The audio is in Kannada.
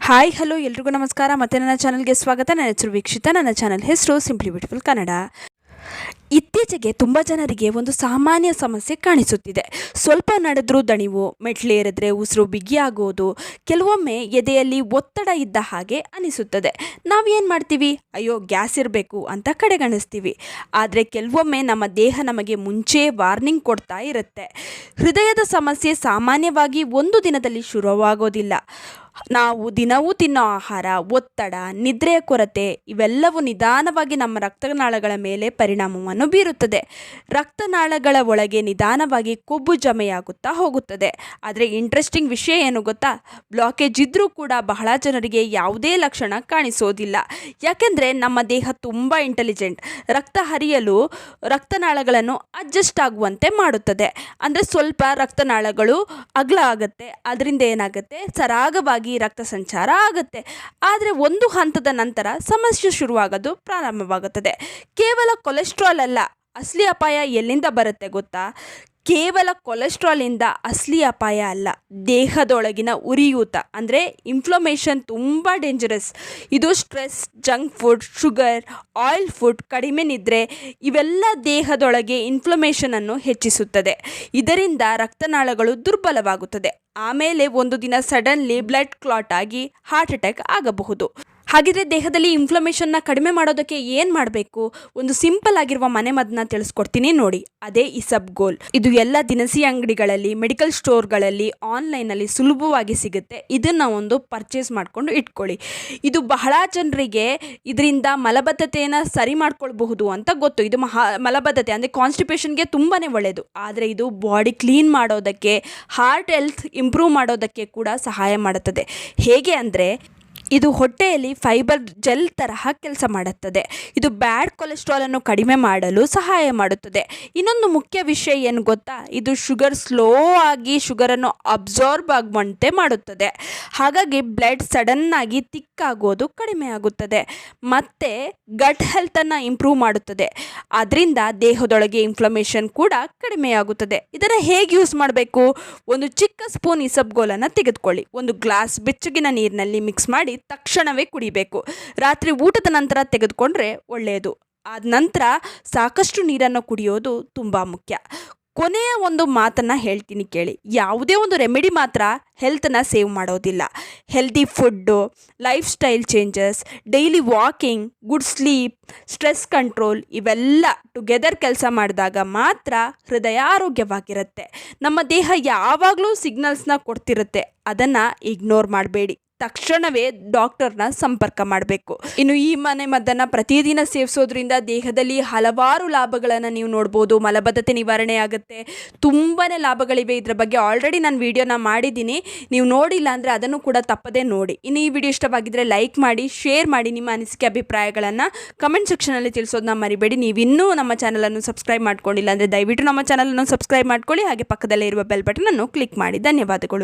ಹಾಯ್ ಹಲೋ ಎಲ್ರಿಗೂ ನಮಸ್ಕಾರ. ಮತ್ತೆ ನನ್ನ ಚಾನಲ್ಗೆ ಸ್ವಾಗತ. ನನ್ನ ಹೆಸರು ವೀಕ್ಷಿತ. ನನ್ನ ಚಾನಲ್ ಹೆಸರು ಸಿಂಪ್ಲಿ ಬ್ಯೂಟಿಫುಲ್ ಕನ್ನಡ. ಇತ್ತೀಚೆಗೆ ತುಂಬ ಜನರಿಗೆ ಒಂದು ಸಾಮಾನ್ಯ ಸಮಸ್ಯೆ ಕಾಣಿಸುತ್ತಿದೆ. ಸ್ವಲ್ಪ ನಡೆದ್ರೂ ದಣಿವು, ಮೆಟ್ಲೇರಿದ್ರೆ ಉಸಿರು ಬಿಗಿಯಾಗೋದು, ಕೆಲವೊಮ್ಮೆ ಎದೆಯಲ್ಲಿ ಒತ್ತಡ ಇದ್ದ ಹಾಗೆ ಅನಿಸುತ್ತದೆ. ನಾವೇನು ಮಾಡ್ತೀವಿ, ಅಯ್ಯೋ ಗ್ಯಾಸ್ ಇರಬೇಕು ಅಂತ ಕಡೆಗಣಿಸ್ತೀವಿ. ಆದರೆ ಕೆಲವೊಮ್ಮೆ ನಮ್ಮ ದೇಹ ನಮಗೆ ಮುಂಚೆ ವಾರ್ನಿಂಗ್ ಕೊಡ್ತಾ ಇರುತ್ತೆ. ಹೃದಯದ ಸಮಸ್ಯೆ ಸಾಮಾನ್ಯವಾಗಿ ಒಂದು ದಿನದಲ್ಲಿ ಶುರುವಾಗೋದಿಲ್ಲ. ನಾವು ದಿನವೂ ತಿನ್ನೋ ಆಹಾರ, ಒತ್ತಡ, ನಿದ್ರೆಯ ಕೊರತೆ ಇವೆಲ್ಲವೂ ನಿಧಾನವಾಗಿ ನಮ್ಮ ರಕ್ತನಾಳಗಳ ಮೇಲೆ ಪರಿಣಾಮವನ್ನು ಬೀರುತ್ತದೆ. ರಕ್ತನಾಳಗಳ ಒಳಗೆ ನಿಧಾನವಾಗಿ ಕೊಬ್ಬು ಜಮೆಯಾಗುತ್ತಾ ಹೋಗುತ್ತದೆ. ಆದರೆ ಇಂಟ್ರೆಸ್ಟಿಂಗ್ ವಿಷಯ ಏನು ಗೊತ್ತಾ, ಬ್ಲಾಕೇಜ್ ಇದ್ದರೂ ಕೂಡ ಬಹಳ ಜನರಿಗೆ ಯಾವುದೇ ಲಕ್ಷಣ ಕಾಣಿಸೋದಿಲ್ಲ. ಯಾಕೆಂದರೆ ನಮ್ಮ ದೇಹ ತುಂಬ ಇಂಟೆಲಿಜೆಂಟ್. ರಕ್ತ ಹರಿಯಲು ರಕ್ತನಾಳಗಳನ್ನು ಅಡ್ಜಸ್ಟ್ ಆಗುವಂತೆ ಮಾಡುತ್ತದೆ. ಅಂದರೆ ಸ್ವಲ್ಪ ರಕ್ತನಾಳಗಳು ಅಗಲ ಆಗುತ್ತೆ, ಅದರಿಂದ ಏನಾಗುತ್ತೆ, ಸರಾಗವಾಗಿ ರಕ್ತ ಸಂಚಾರ ಆಗುತ್ತೆ. ಆದರೆ ಒಂದು ಹಂತದ ನಂತರ ಸಮಸ್ಯೆ ಶುರುವಾಗೋದು ಪ್ರಾರಂಭವಾಗುತ್ತದೆ. ಕೇವಲ ಕೊಲೆಸ್ಟ್ರಾಲ್ ಅಲ್ಲ, ಅಸಲಿ ಅಪಾಯ ಎಲ್ಲಿಂದ ಬರುತ್ತೆ ಗೊತ್ತಾ? ಕೇವಲ ಕೊಲೆಸ್ಟ್ರಾಲಿಂದ ಅಸಲಿ ಅಪಾಯ ಅಲ್ಲ, ದೇಹದೊಳಗಿನ ಉರಿಯೂತ ಅಂದರೆ ಇನ್ಫ್ಲಮೇಷನ್ ತುಂಬ ಡೇಂಜರಸ್. ಇದು stress, junk food, sugar, oil food, ಕಡಿಮೆ ನಿದ್ರೆ ಇವೆಲ್ಲ ದೇಹದೊಳಗೆ ಇನ್ಫ್ಲಮೇಷನನ್ನು ಹೆಚ್ಚಿಸುತ್ತದೆ. ಇದರಿಂದ ರಕ್ತನಾಳಗಳು ದುರ್ಬಲವಾಗುತ್ತದೆ. ಆಮೇಲೆ ಒಂದು ದಿನ ಸಡನ್ಲಿ ಬ್ಲಡ್ ಕ್ಲಾಟ್ ಆಗಿ ಹಾರ್ಟ್ ಅಟ್ಯಾಕ್ ಆಗಬಹುದು. ಹಾಗಿದ್ರೆ ದೇಹದಲ್ಲಿ ಇನ್ಫ್ಲಮೇಷನ್ನ ಕಡಿಮೆ ಮಾಡೋದಕ್ಕೆ ಏನು ಮಾಡಬೇಕು? ಒಂದು ಸಿಂಪಲ್ ಆಗಿರುವ ಮನೆಮದ್ದನ್ನ ತಿಳಿಸ್ಕೊಡ್ತೀನಿ ನೋಡಿ. ಅದೇ ಇಸಬ್ಗೋಲ್. ಇದು ಎಲ್ಲ ದಿನಸಿ ಅಂಗಡಿಗಳಲ್ಲಿ, ಮೆಡಿಕಲ್ ಸ್ಟೋರ್ಗಳಲ್ಲಿ, ಆನ್ಲೈನಲ್ಲಿ ಸುಲಭವಾಗಿ ಸಿಗುತ್ತೆ. ಇದನ್ನು ಒಂದು ಪರ್ಚೇಸ್ ಮಾಡಿಕೊಂಡು ಇಟ್ಕೊಳ್ಳಿ. ಇದು ಬಹಳ ಜನರಿಗೆ ಇದರಿಂದ ಮಲಬದ್ಧತೆಯನ್ನು ಸರಿ ಮಾಡ್ಕೊಳ್ಬಹುದು ಅಂತ ಗೊತ್ತು. ಇದು ಮಲಬದ್ಧತೆ ಅಂದರೆ ಕಾನ್ಸ್ಟಿಪೇಷನ್ಗೆ ತುಂಬಾ ಒಳ್ಳೆಯದು. ಆದರೆ ಇದು ಬಾಡಿ ಕ್ಲೀನ್ ಮಾಡೋದಕ್ಕೆ, ಹಾರ್ಟ್ ಹೆಲ್ತ್ ಇಂಪ್ರೂವ್ ಮಾಡೋದಕ್ಕೆ ಕೂಡ ಸಹಾಯ ಮಾಡುತ್ತದೆ. ಹೇಗೆ ಅಂದರೆ, ಇದು ಹೊಟ್ಟೆಯಲ್ಲಿ ಫೈಬರ್ ಜೆಲ್ ತರಹ ಕೆಲಸ ಮಾಡುತ್ತದೆ. ಇದು ಬ್ಯಾಡ್ ಕೊಲೆಸ್ಟ್ರಾಲನ್ನು ಕಡಿಮೆ ಮಾಡಲು ಸಹಾಯ ಮಾಡುತ್ತದೆ. ಇನ್ನೊಂದು ಮುಖ್ಯ ವಿಷಯ ಏನು ಗೊತ್ತಾ, ಇದು ಸ್ಲೋ ಆಗಿ ಶುಗರನ್ನು ಅಬ್ಸಾರ್ಬ್ ಆಗುವಂತೆ ಮಾಡುತ್ತದೆ. ಹಾಗಾಗಿ ಬ್ಲಡ್ ಸಡನ್ನಾಗಿ ತಿಕ್ಕಾಗೋದು ಕಡಿಮೆ ಆಗುತ್ತದೆ. ಮತ್ತು ಗಟ್ ಹೆಲ್ತನ್ನು ಇಂಪ್ರೂವ್ ಮಾಡುತ್ತದೆ. ಅದರಿಂದ ದೇಹದೊಳಗೆ ಇನ್ಫ್ಲಮೇಷನ್ ಕೂಡ ಕಡಿಮೆಯಾಗುತ್ತದೆ. ಇದನ್ನು ಹೇಗೆ ಯೂಸ್ ಮಾಡಬೇಕು? ಒಂದು ಚಿಕ್ಕ ಸ್ಪೂನ್ ಇಸಬ್ಗೋಲನ್ನು ತೆಗೆದುಕೊಳ್ಳಿ. ಒಂದು ಗ್ಲಾಸ್ ಬೆಚ್ಚಗಿನ ನೀರಿನಲ್ಲಿ ಮಿಕ್ಸ್ ಮಾಡಿ ತಕ್ಷಣವೇ ಕುಡಿಬೇಕು. ರಾತ್ರಿ ಊಟದ ನಂತರ ತೆಗೆದುಕೊಂಡ್ರೆ ಒಳ್ಳೆಯದು. ಆದ ನಂತರ ಸಾಕಷ್ಟು ನೀರನ್ನು ಕುಡಿಯೋದು ತುಂಬ ಮುಖ್ಯ. ಕೊನೆಯ ಒಂದು ಮಾತನ್ನು ಹೇಳ್ತೀನಿ ಕೇಳಿ. ಯಾವುದೇ ಒಂದು ರೆಮಿಡಿ ಮಾತ್ರ ಹೆಲ್ತನ್ನು ಸೇವ್ ಮಾಡೋದಿಲ್ಲ. Healthy food, life style changes, daily walking, good sleep, stress control ಇವೆಲ್ಲ ಟುಗೆದರ್ ಕೆಲಸ ಮಾಡಿದಾಗ ಮಾತ್ರ ಹೃದಯ ಆರೋಗ್ಯವಾಗಿರುತ್ತೆ. ನಮ್ಮ ದೇಹ ಯಾವಾಗಲೂ ಸಿಗ್ನಲ್ಸ್ನ ಕೊಡ್ತಿರುತ್ತೆ. ಅದನ್ನು ಇಗ್ನೋರ್ ಮಾಡಬೇಡಿ. ತಕ್ಷಣವೇ ಡಾಕ್ಟರ್ನ ಸಂಪರ್ಕ ಮಾಡಬೇಕು. ಇನ್ನು ಈ ಮನೆ ಮದ್ದನ್ನು ಪ್ರತಿದಿನ ಸೇವಿಸೋದ್ರಿಂದ ದೇಹದಲ್ಲಿ ಹಲವಾರು ಲಾಭಗಳನ್ನು ನೀವು ನೋಡ್ಬೋದು. ಮಲಬದ್ಧತೆ ನಿವಾರಣೆ ಆಗುತ್ತೆ. ತುಂಬಾ ಲಾಭಗಳಿವೆ. ಇದರ ಬಗ್ಗೆ ಆಲ್ರೆಡಿ ನಾನು ವಿಡಿಯೋನ ಮಾಡಿದ್ದೀನಿ. ನೀವು ನೋಡಿಲ್ಲ ಅಂದರೆ ಅದನ್ನು ಕೂಡ ತಪ್ಪದೇ ನೋಡಿ. ಇನ್ನು ಈ ವಿಡಿಯೋ ಇಷ್ಟವಾಗಿದ್ದರೆ ಲೈಕ್ ಮಾಡಿ, ಶೇರ್ ಮಾಡಿ. ನಿಮ್ಮ ಅನಿಸಿಕೆ ಅಭಿಪ್ರಾಯಗಳನ್ನು ಕಮೆಂಟ್ ಸೆಕ್ಷನಲ್ಲಿ ತಿಳಿಸೋದನ್ನ ಮರಿಬೇಡಿ. ನೀವಿನ್ನೂ ನಮ್ಮ ಚಾನಲನ್ನು ಸಬ್ಸ್ಕ್ರೈಬ್ ಮಾಡ್ಕೊಂಡಿಲ್ಲ ಅಂದರೆ ದಯವಿಟ್ಟು ನಮ್ಮ ಚಾನಲನ್ನು ಸಬ್ಸ್ಕ್ರೈಬ್ ಮಾಡ್ಕೊಳ್ಳಿ. ಹಾಗೆ ಪಕ್ಕದಲ್ಲೇ ಇರುವ ಬೆಲ್ ಬಟನನ್ನು ಕ್ಲಿಕ್ ಮಾಡಿ. ಧನ್ಯವಾದಗಳು.